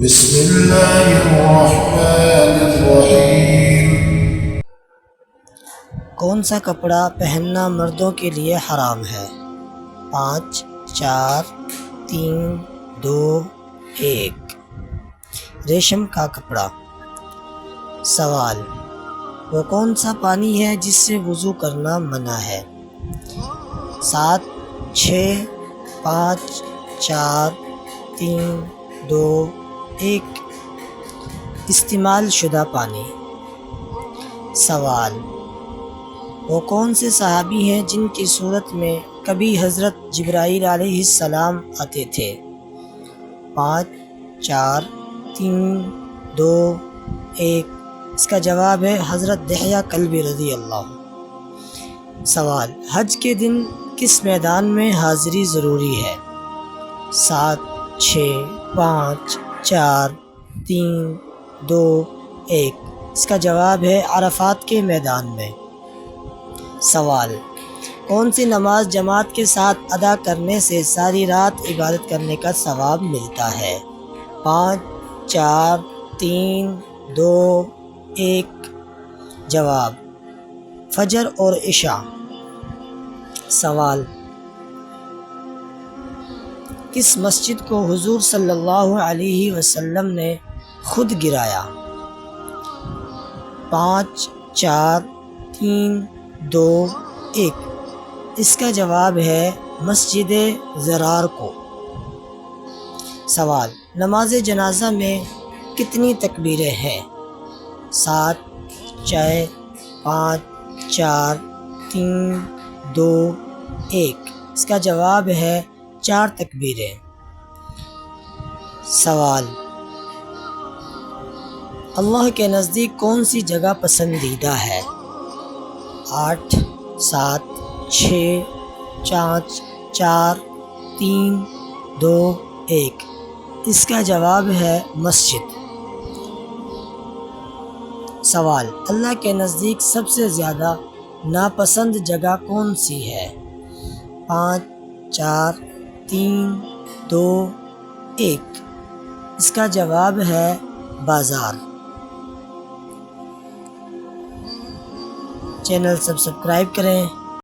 بسم اللہ الرحمن الرحیم۔ کون سا کپڑا پہننا مردوں کے لیے حرام ہے؟ 5 4 3 2 1۔ ریشم کا کپڑا۔ سوال: وہ کون سا پانی ہے جس سے وضو کرنا منع ہے؟ 7 6 5 4 3 2 1۔ استعمال شدہ پانی۔ سوال: وہ کون سے صحابی ہیں جن کی صورت میں کبھی حضرت جبرائیل علیہ السلام آتے تھے؟ 5 4 3 2 1۔ اس کا جواب ہے حضرت دحیہ کلبی رضی اللہ عنہ۔ سوال: حج کے دن کس میدان میں حاضری ضروری ہے؟ 7 6 5 4 3 2 1۔ اس کا جواب ہے عرفات کے میدان میں۔ سوال: کون سی نماز جماعت کے ساتھ ادا کرنے سے ساری رات عبادت کرنے کا ثواب ملتا ہے؟ 5 4 3 2 1۔ جواب: فجر اور عشاء۔ سوال: کس مسجد کو حضور صلی اللہ علیہ وسلم نے خود گرایا؟ 5 4 3 2 1۔ اس کا جواب ہے مسجد ضرار کو۔ سوال: نماز جنازہ میں کتنی تکبیریں ہیں؟ 7 6 5 4 3 2 1۔ اس کا جواب ہے 4 تکبیریں۔ سوال: اللہ کے نزدیک کون سی جگہ پسندیدہ ہے؟ 8 7 6 5 4 3 2 1۔ اس کا جواب ہے مسجد۔ سوال: اللہ کے نزدیک سب سے زیادہ ناپسند جگہ کون سی ہے؟ 5 4 3 2 1۔ اس کا جواب ہے بازار۔ چینل سبسکرائب کریں۔